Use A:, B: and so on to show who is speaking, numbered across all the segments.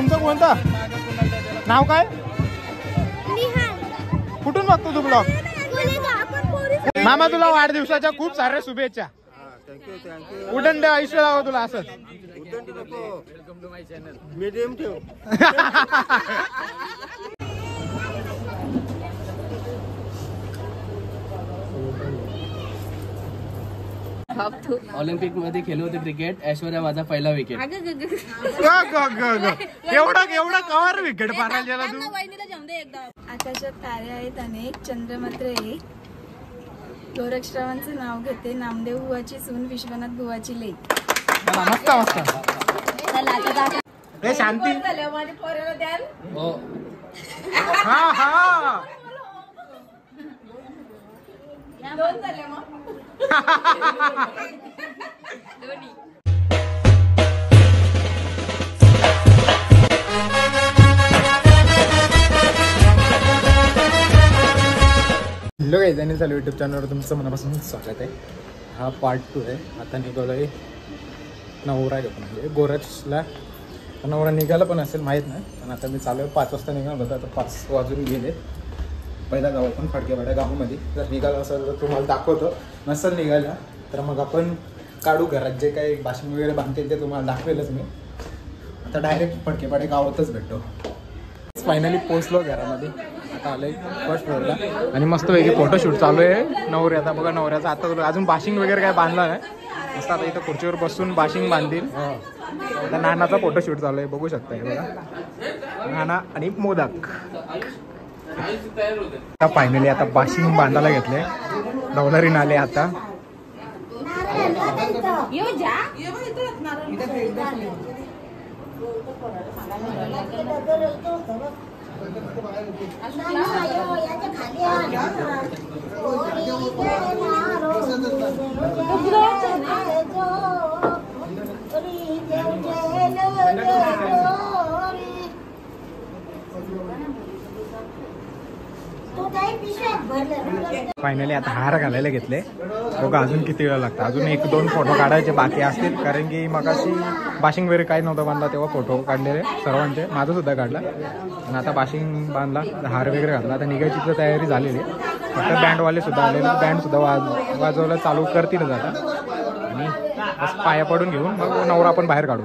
A: तुमचं कोणतं नाव काय? कुठून बघतो तू ब्लॉग? मामा तुला वाढदिवसाच्या खूप साऱ्या शुभेच्छा. उदंड आयुष्य लावा तुला असंच. मीडियम ठेव.
B: ऑलिम्पिक मध्ये खेळलो होते क्रिकेट. ऐश्वर्या माझा पहिला विकेट.
A: एवढा कवर विकेट मारायला तू.
C: आकाशात तारे आहेत अनेक, चंद्र मात्र एक. गोरक्षरावांचं नाव घेते, नामदेव बुवाची सून, विश्वनाथ बुवाची लेक.
A: मस्त मस्त. शांती. हा हा
C: दोन झाले मग.
A: हॅलो गाईज, आणि चालू यूट्यूब चॅनलवर तुमचं मनापासून स्वागत आहे. हा पार्ट 2 आहे. आता निघालो आहे नवरा घेतो, म्हणजे गोरक्षला नवरा निघाला पण असेल माहीत नाही, पण आता मी चालू आहे 5 वाजता निघालो होता. आता 5 वाजून गेले. पहिला जाऊ आपण फडकेवाड्या गावामध्ये. जर निघाला असेल तर तुम्हाला दाखवतो, नसेल निघाला तर मग आपण काढू घरात जे काही भाषण वगैरे बांधतील ते तुम्हाला दाखवेलच मी. आता डायरेक्ट फडकेवाड्या गावातच भेटतो. फायनली पोचलो घरामध्ये. आता आलोय फर्स्ट फ्लोअरला आणि मस्तपैकी फोटोशूट चालू आहे नवऱ्या. आता बघा नवऱ्याचा आता अजून बाशिंग वगैरे काय बांधला नाही. मस्त आता इथं खुर्चीवर बसून बाशिंग बांधतील. आता नानाचा फोटोशूट चालू आहे, बघू शकता. बघा नाना आणि मोदक. आता फायनली आता बाशिंग बांधायला घेतले. नवलारीन आले आता. फायनली आता हार घालायला घेतले. बघा अजून किती वेळ लागतं. अजून 1-2 फोटो काढायचे बाकी असतील, कारण की मग अशी बाशिंग वगैरे काही नव्हतं बांधला तेव्हा फोटो काढलेले सर्वांचे. माझं सुद्धा काढला. आणि आता बाशिंग बांधला, हार वगैरे घातला. आता निघायची तर तयारी झालेली. फक्त बँडवाले सुद्धा आलेले, बँड सुद्धा वाजवायला चालू करतीलच आता. आणि बस पाया पडून घेऊन मग नवरा आपण बाहेर काढू.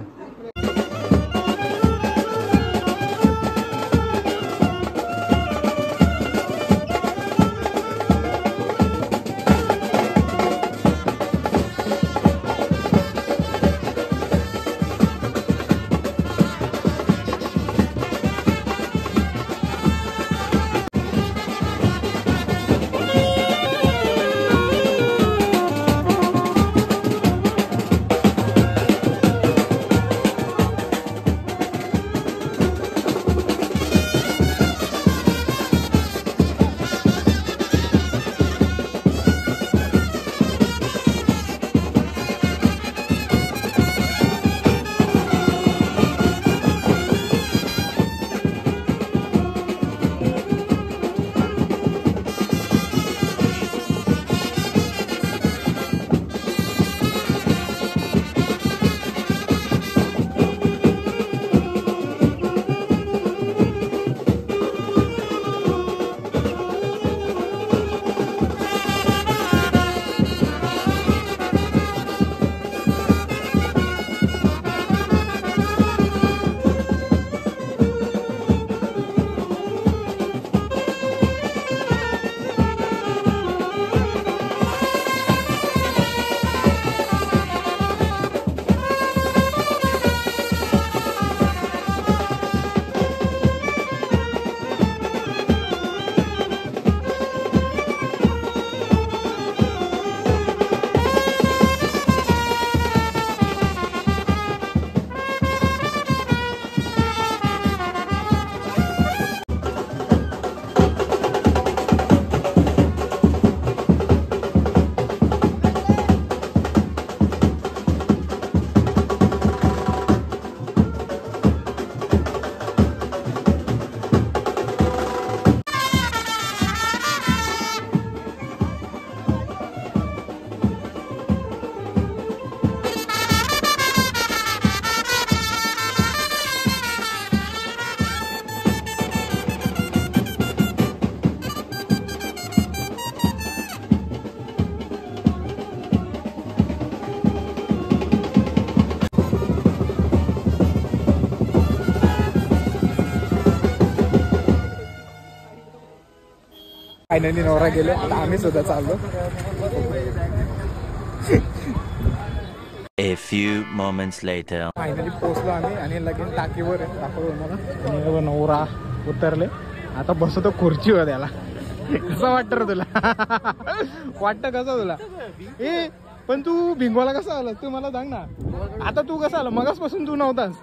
A: फायनली नवरा गेले, आता आम्ही सुद्धा चाललो.
D: A few moments later.
A: Finally पोहोचलो आम्ही आणि लगेच टाकीवर दाखवतो मला. आणि नवरा उतरले, आता बसतो खुर्चीवर. त्याला कसं वाटतं रे तुला? वाटतं कसं तुला? ए पण तू भिंगवाला कसा आला तू मला सांग ना. आता तू कसा आला? मगासपासून तू नव्हतास.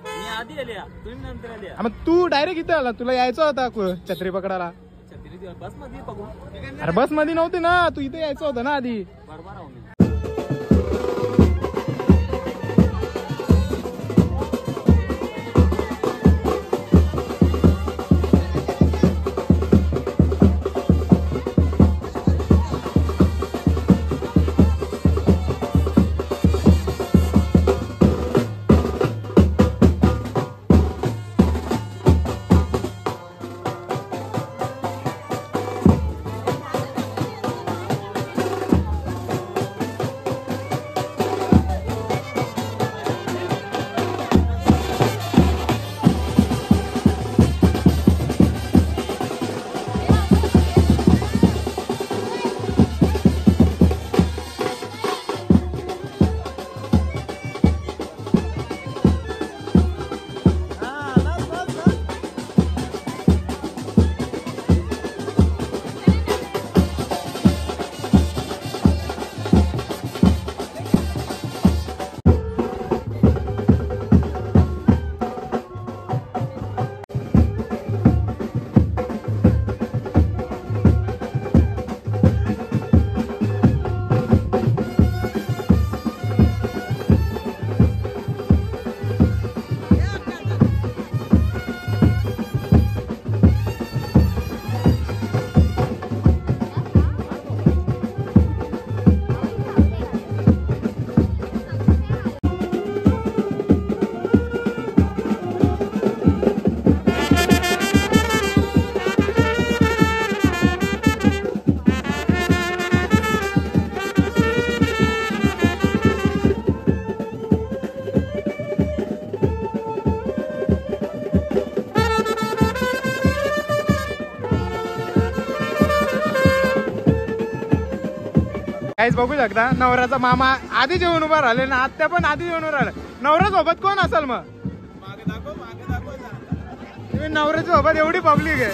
A: मग तू डायरेक्ट इथे आला, तुला यायचं होता छत्री पकडायला. अरे बस मध्ये नव्हती ना, तू इथे यायचं होतं ना आधी. काहीच बघू शकता नवऱ्याचा मामा आधी जेवण उभा राहिले ना, आत्या पण आधी जेवण उभा राहिले. नवरा सोबत कोण असेल मग? तुम्ही नवऱ्याच्या सोबत एवढी पब्लिक आहे,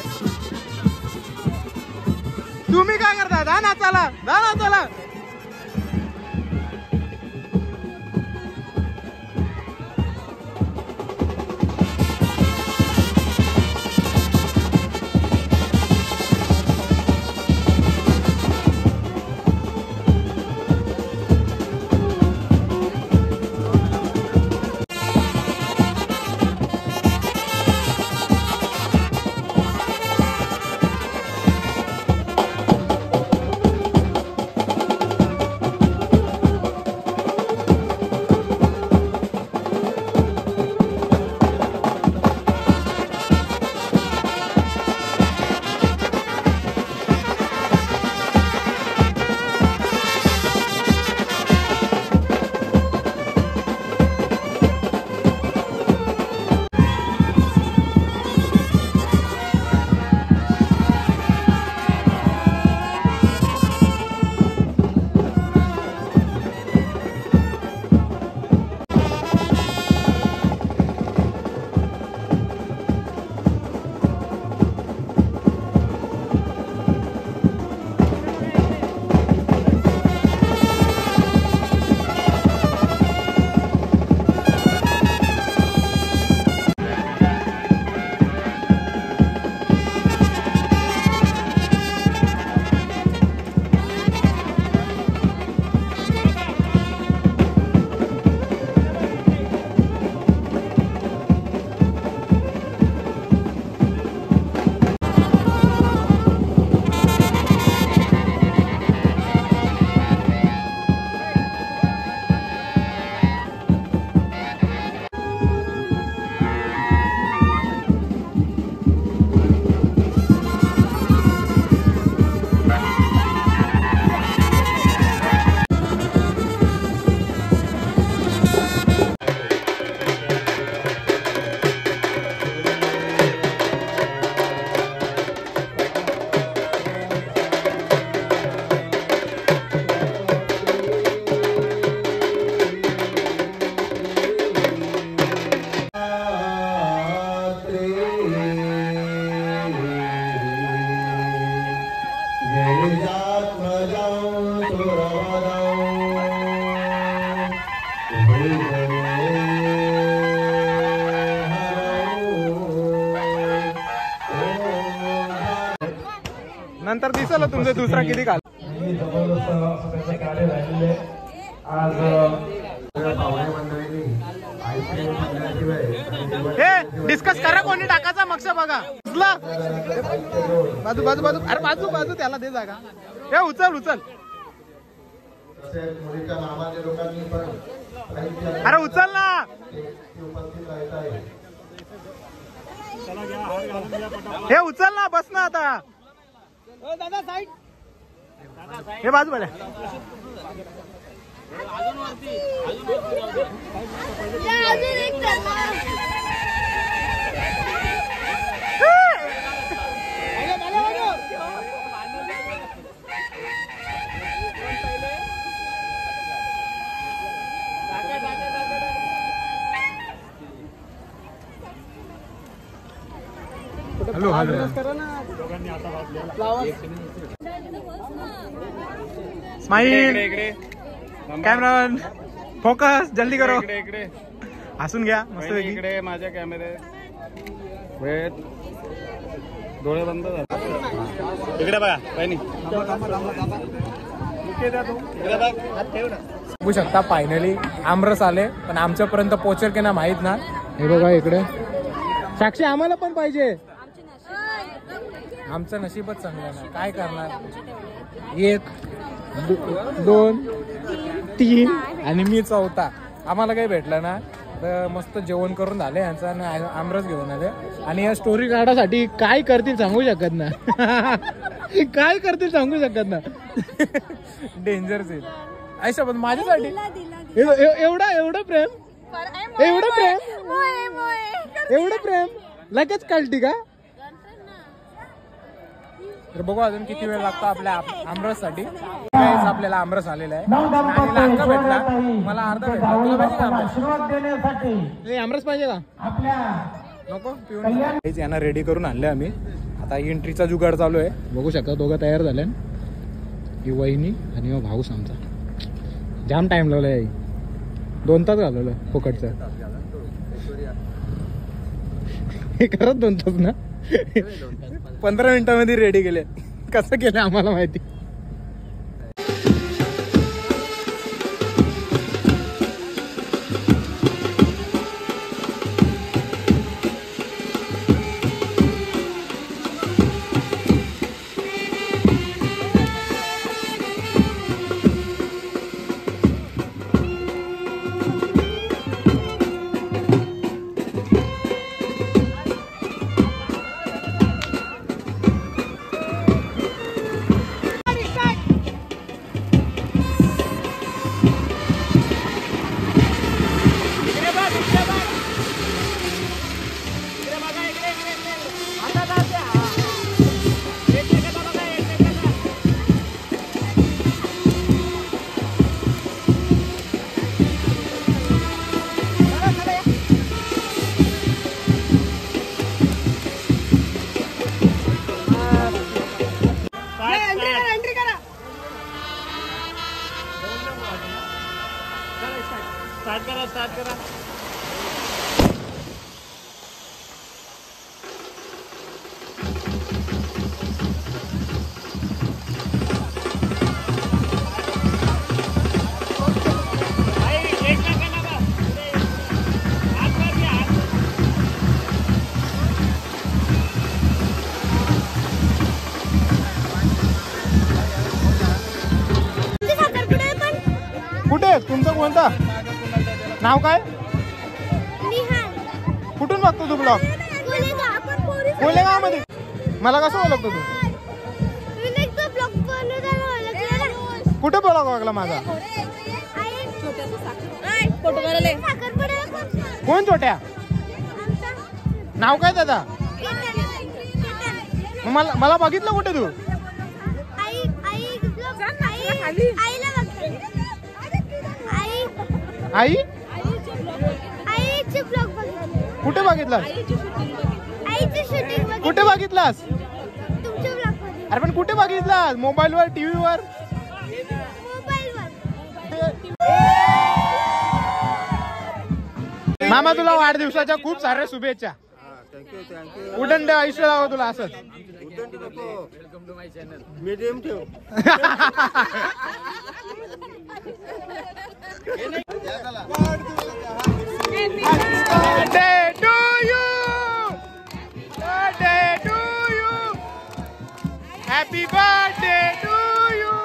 A: तुम्ही काय करता? जा ना चला, जा ना चला. नंतर दिसल तुमचं दुसरा किती काल. हे डिस्कस करा कोणी टाकायचा मक्ष बघा. बाजू बाजू बाजू अरे बाजू बाजू त्याला दे जागा. हे उचल उचल अरे उचल ना. हे उचल ना बस ना आता. दादा साईड हे बाजू बघा. Hello hello smile cameraman focus जल्दी करो. हसून घ्या मस्त.
E: इकडे माझ्या कॅमेरे वेट डोळे बंद झाले. इकडे बघा काही नाही.
A: बघू शकता फायनली आमरस आले पण आमच्यापर्यंत पोहोचेल की ना माहित ना. हे बघा इकडे साक्षी आम्हाला पण पाहिजे. आमचं नशीबच चांगलं ना काय करणार. 1 2 3 आणि मी चौथा. आम्हाला काही भेटलं ना तर मस्त जेवण करून झाले यांचं आणि आमरस घेऊन आले. आणि या स्टोरी काढासाठी काय करतील सांगू शकत ना. काय करतील सांगू शकत ना. डेंजर सीन ऐसा पण माझ्यासाठी एवढा एवढं प्रेम एवढं प्रेम एवढं प्रेम लगेच काढती का. तर बघू अजून किती वेळ लागतो आपल्या आमरस साठी. आपल्याला आमरस आलेला आहे. अर्धा भेटला मला अर्धा भेटला. तुला पाहिजे का आमरस पाहिजे का नको पिऊन. यांना रेडी करून आणले आम्ही. आता एंट्रीचा जुगाड चालू आहे. बघू शकता दोघं तयार झाले. ही वहिनी आणि भाऊस आमचा. जाम टाइम लावलाय. 2 तास घालवलं फुकटचं. हे करत 2 तास ना. 15 मिनिटांमध्ये रेडी केले. कसं केलं आम्हाला माहिती. स्टार्ट करा. कुठे तुमचं कोणता नाव काय. कुठून बघतो तू ब्लॉग. कोलेगावमध्ये. मला कसं ओळखतो तू. कुठे ब्लॉग बघला माझा. कोण छोट्या नाव काय त्याचा. मला बघितलं कुठे तू. आई कुठे बघितलास. कुठे बघितलास. अरे पण कुठे बघितलास. मोबाईल वर टीव्ही वर. मामा तुला वाढदिवसाच्या खूप साऱ्या शुभेच्छा. उदंड आयुष्य लावा तुला असंच.
E: मीडियम ठेव.
A: Birthday to you. Birthday to you. Happy birthday to you.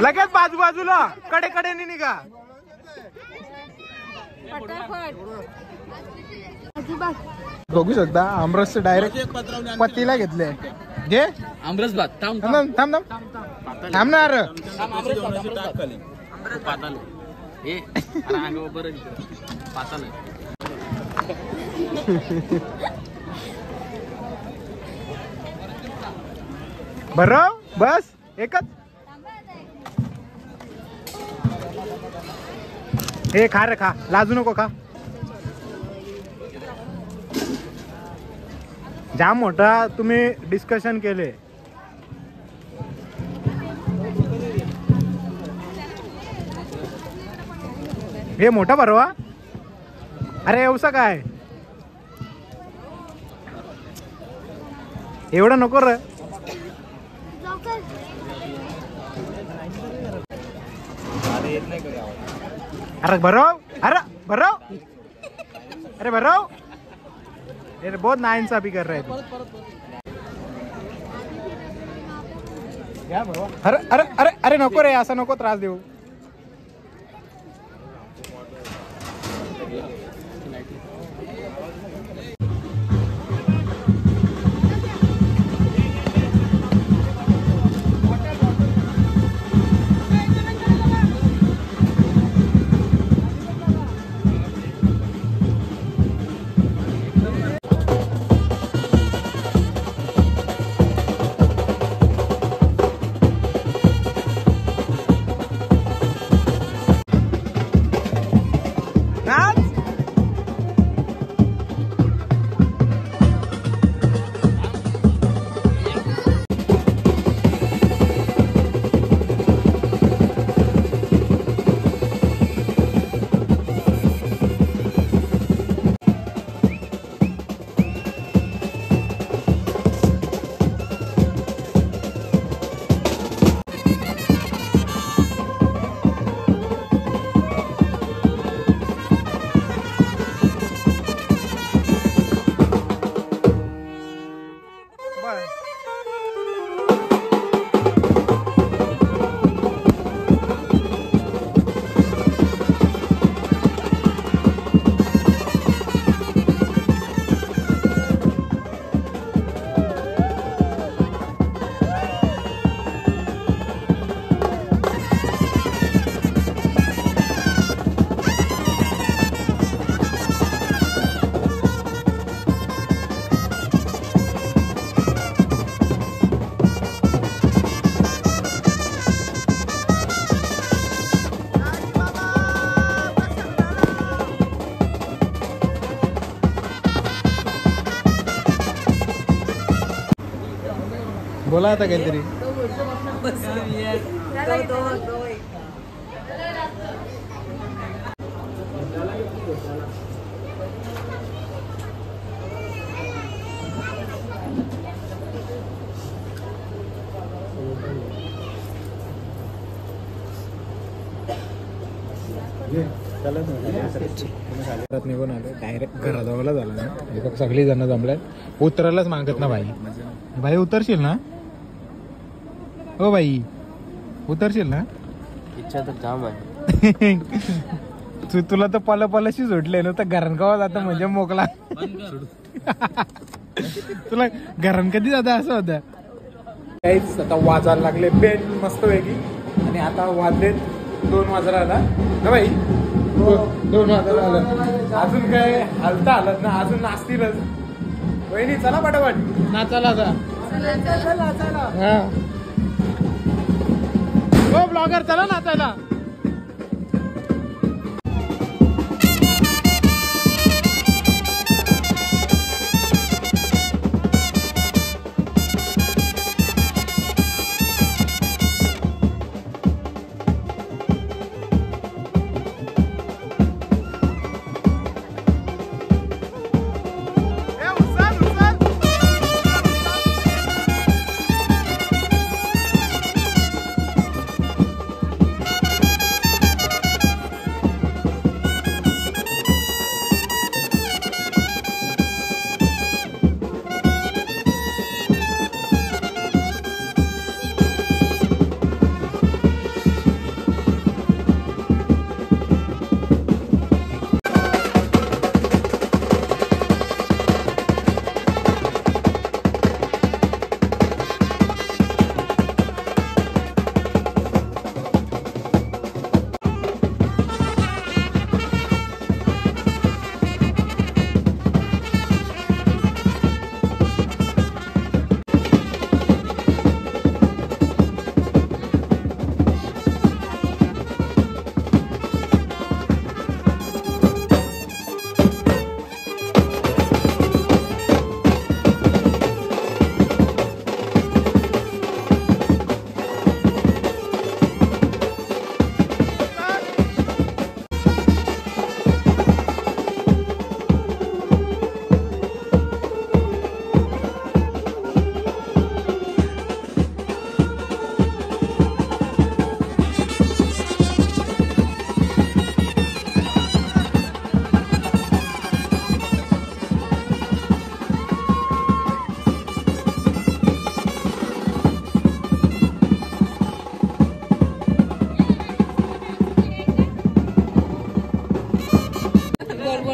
A: लगेच बाजूबाजूला कडे कडेने निघा. बघू शकता आमरस डायरेक्ट पत्तीला घेतले. घे
B: आमरस भात. थांब
A: थांब थांब थांबणार.
B: पाताल हे बरं पाताल.
A: बरं बस एकच. हे खा रे खा, लाजू नको खा. जाम मोठा तुम्ही डिस्कशन केले. हे मोठा भरवा. अरे एवढं काय एवढं नको रे. अरे भरो. अरे भरो. अरे बहुत नाइंसाफी कर रहे हैं. अरे अरे अरे अरे नको रे, असं नको त्रास देऊ. बोला आता काहीतरी. घरात निघून आलो डायरेक्ट घराजवळच झालं ना. हे बघ सगळी जण जमल्यात. उतरायलाच मागत ना भाई. भाई उतरशील ना. हो भाई उतरशील ना.
B: इच्छा तर जाम आहे.
A: तुला तर पलाशी सुटले ना तर घरांगावा जातं म्हणजे मोकला. तुला घरान कधी जातं असं होतं. काहीच आता वाजायला लागले बेल मस्त पैकी. आणि आता वाजलेत 2 वाजायला आला ना भाई. 2 वाजायला आलं. अजून काय हलता आलं ना. अजून नाचतीलच. वहिनी चला पटापट नाचायला आता. हा हो ब्लॉगर चला नाचायला.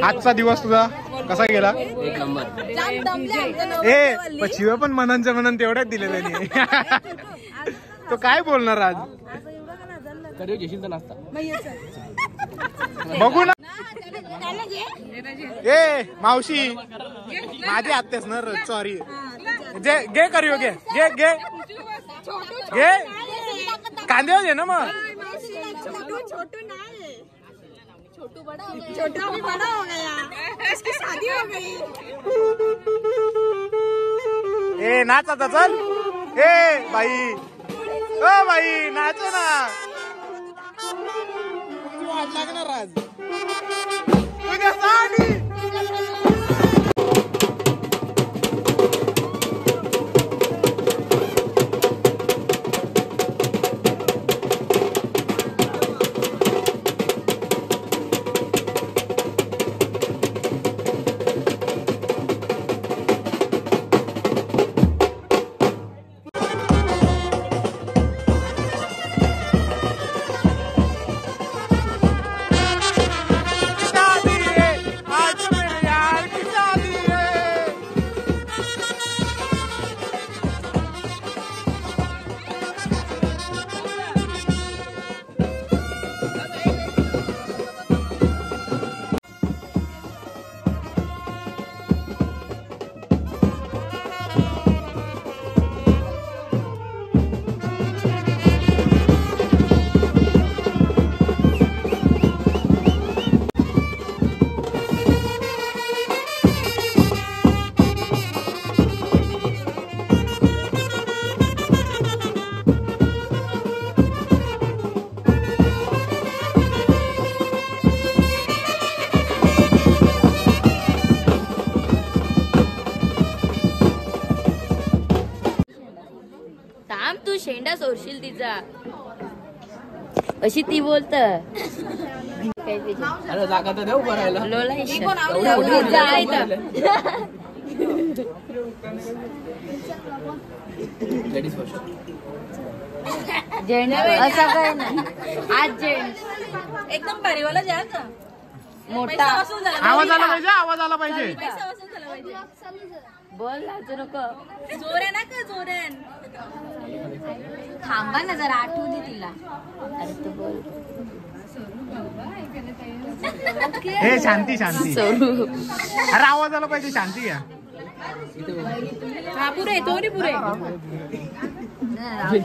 A: आजचा दिवस तुझा कसा गेला.
B: एक नंबर.
A: पण शिव पण मनांचं म्हणून तेवढ्याच दिले त्यांनी. तो काय बोलणार आज.
B: कधी घेशील तर नाश्ता
A: बघू ना. ए मावशी माझी आत्याच ना. सॉरी घे करूया. घे घे घे कांदे घे ना. मग
C: छोटू भी बड़ा हो गया. इसकी शादी हो गई.
A: ए नाच आता चल. ए बाई ओ बाई नाच ना. वाट लागणार आज. तुझ्या साडी आज मेरे यार
C: थांब तू शेंडा सोडशील तिचा अशी ती बोलत
B: जागा तर देऊ करायला
C: लोला जेंट्स असं काय नाही आज जेंट्स
F: एकदम भारीवाला जा का
C: मोठा
A: आवाज आला पाहिजे आवाज आला पाहिजे
F: पैसा वसूल झाला पाहिजे
C: बोल लाजू नको
F: जोर आहे ना का जोर आहे
C: थांबा ना जरा आठवू दे तिला अरे तू बोल
A: हे शांती शांती अरे आवाज आला पाहिजे शांती घ्या
F: हा पुरे तोरी पुरे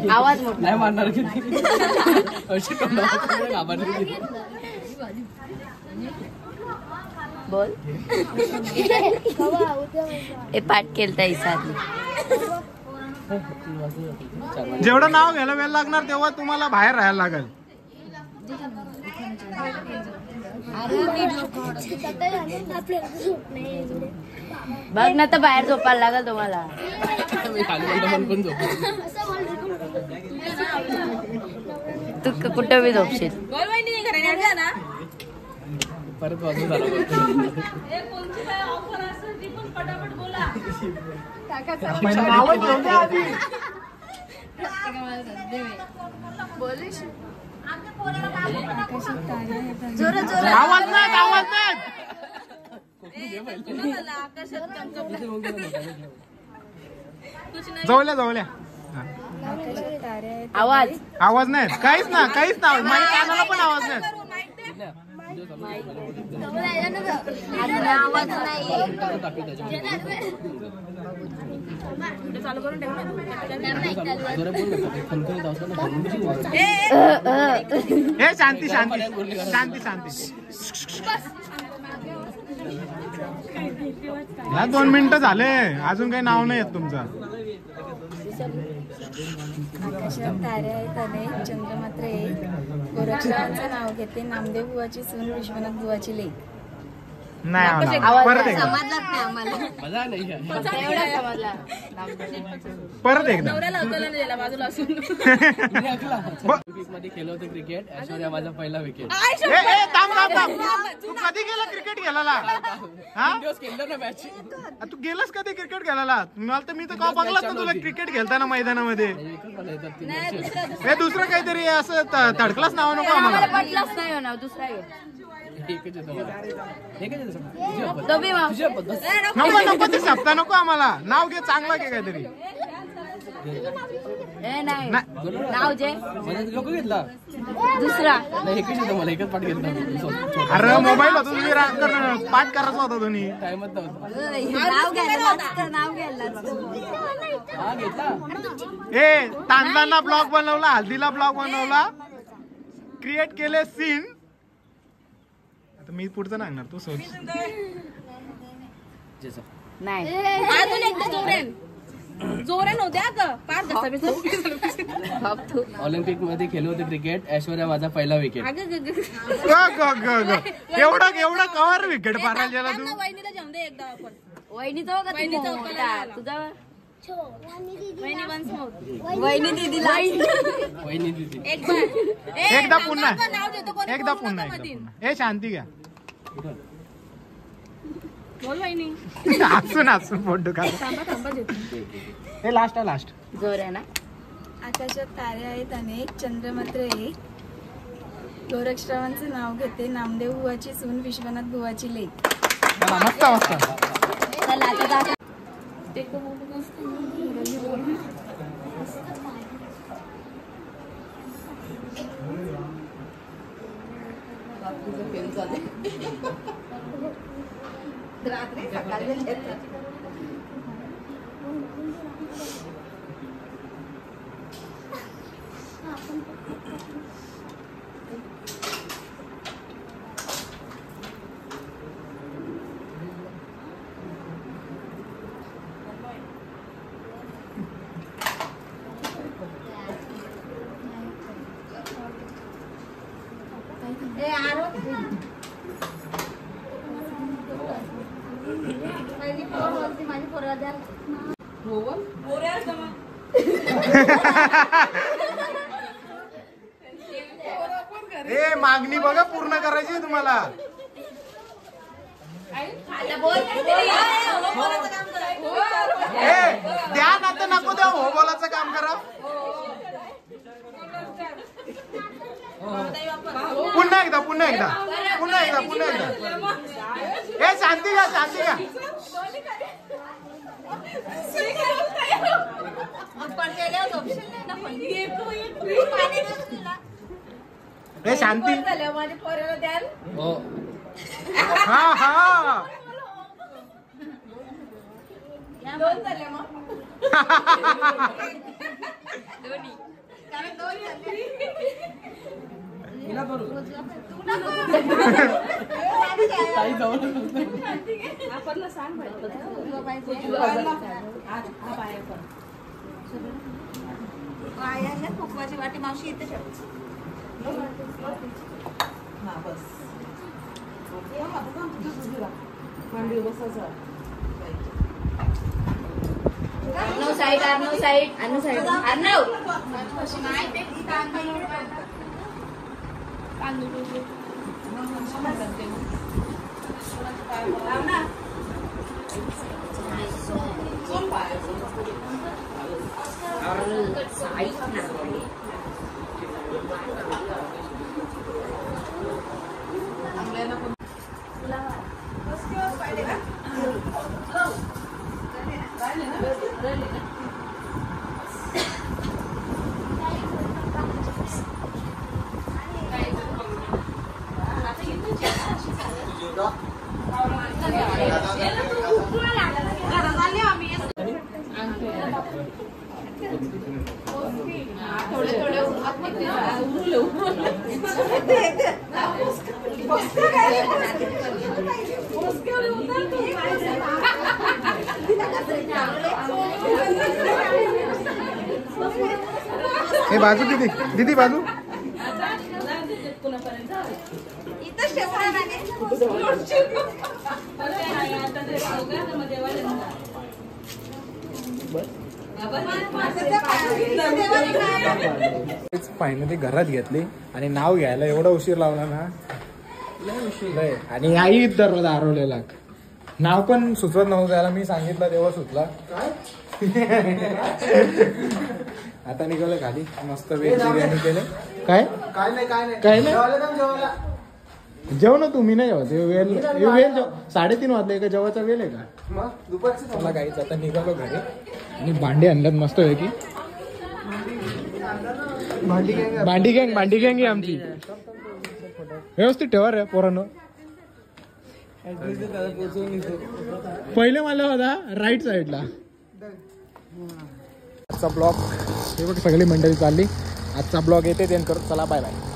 C: आवाज मोठा
B: नाही मारणार किती अशी घाबरली
C: बोल हे पाठ केलता इसादने
A: जेवढं नाव घ्यायला वेळ लागणार तेव्हा तुम्हाला बाहेर राहायला लागेल
C: बघ ना तर बाहेर झोपायला लागेल तुम्हाला
B: मी खाली पण झोप
C: तू कुठं बी झोपशील
F: बोल वहिनी घराने जा ना
B: परत वाजून झाला
F: कोणती काय ऑफर असेल ती पण पटापट बोला
A: आवाज नाही आवाज नाही जवळल्या जवळल्या
C: आवाज
A: आवाज नाही काहीच ना माझ्या कानाला पण आवाज नाही
C: आवाज नाही
F: चालू करून ठेव ना
A: हे शांती शांती शांती शांती या 2 मिनिटं झाले अजून काही नाव नाही येत तुमचं
G: आकाशात तारे आहेत अनेक चंद्र मात्र एक गोरक्षरावांचं नाव घेते नामदेव बुवाची सून विश्वनाथ बुवाची लेक
A: नाही
C: आवाज
A: परत एकदा
C: समजलाच नाही आम्हाला
B: मजा नाही
C: एवढा समजला
A: परत एकदा
F: नवऱ्याला अवतरला दिला बाजूला असून
B: मध्ये केलं होतं क्रिकेट ऐश्वर्या माझा पहिला विकेट
A: थांब तू कधी गेला क्रिकेट खेळायला हा
B: दिवस केलं ना मॅच
A: तू गेलास कधी क्रिकेट खेळायला मला तर मी तर का बघलाच ना तुला क्रिकेट खेळताना मैदानामध्ये हे दुसरं काहीतरी असं तडकलाच नाव नको आम्हाला
C: पटलाच नाही होणार दुसरा घेऊ
B: एकच येतो मला एकच येतो
C: तो बी मग.
A: नको ते सप्ताह नको आम्हाला नाव घे चांगलं घे काहीतरी
C: ए नाही
A: नाही.
C: नाव जे
B: माझा लोक घेतला
C: दुसरा
B: नाही एकच येतो मला एकच पाठ घेतला
A: अरे मोबाईल होता तुम्ही पाठ करायचा होता तुम्ही
B: टाइमच नव्हता
C: नाव घ्यायला नाव घ्यायला
B: हा घेतला
A: ए तांदळांना ब्लॉग बनवला हल्दीला ब्लॉग बनवला क्रिएट केले सीन आता मी पुढचं सांगणार तू सोच
C: नाही
F: अजून एकदा जोरे नव्हत्या का पाच
C: बाप तू
B: ऑलिम्पिक मध्ये खेळलो होते क्रिकेट ऐश्वर्या माझा पहिला विकेट
A: एवढा कवर विकेट मारायला गेला तू
F: वहिनीला जेवण दे एकदा आपण
C: वहिनीचा बघा
F: वहिनीचा
C: तू मोठा. तुझा
F: वहिनी वन्स मोर
C: वहिनी दीदीला
B: वहिनी दिदी
F: एक बार
A: एकदा पुन्हा
F: नाव देतो कोणी
A: एकदा
F: बोलू
A: पुन्हा
F: नका
A: एकदा
F: मधील.
A: पुन्हा हे शांती घ्या
F: बोल वहिनी
A: हसून फोटो काढ हे लास्ट आहे लास्ट
C: जोर आहे ना
G: आकाशात तारे आहेत अनेक चंद्र मात्र एक गोरक्षरावांचं नाव घेते नामदेव बुवाची सून विश्वनाथ बुवाची लेक
A: मस्त मस्त
C: चला आता जा. रात्री सकाळी
F: बोऱ्या
A: ए मागणी बघा पूर्ण करायची आहे तुम्हाला. द्या ना तर नको द्या हो बोलाचं काम करा. पुन्हा एकदा पुन्हा एकदा पुन्हा एकदा पुन्हा एकदा. ए शांती का शांती का. ए शांती. हा हा
C: फुकवाची वाटी मावशी इथे ठेव.
G: Arnav side Arnav side Arnav side Arnav.
A: हे बाजू दीदी दीदी बाजू.
C: इथंच ठेवणार आहे.
A: फायनली घरात घेतली आणि नाव घ्यायला एवढा उशीर लावला ना. लय. आणि आई दररोज हरवलेला नाव पण सुचवत नव्हतं त्याला. मी सांगितलं तेव्हा सुचला. आता निघालं खाली मस्त वेज बिर्याणी केलं. काय काय नाही काय नाही जेव ना तुम्ही नाही वेळ 3:30 वाजले का जेवायचा वेळ आहे का दुपारची. मला काहीच. आता निघालो घरी आणि भांडी आणल्यात मस्त आहे की. भांडी गँग आहे आमची. व्यवस्थित ठेवा रे पोरांनो. पहिले मला होता राईट साईडला. आजचा ब्लॉग हे बघ सगळी मंडळी चालली. आजचा ब्लॉग येते ते करू. चला बाय बाय.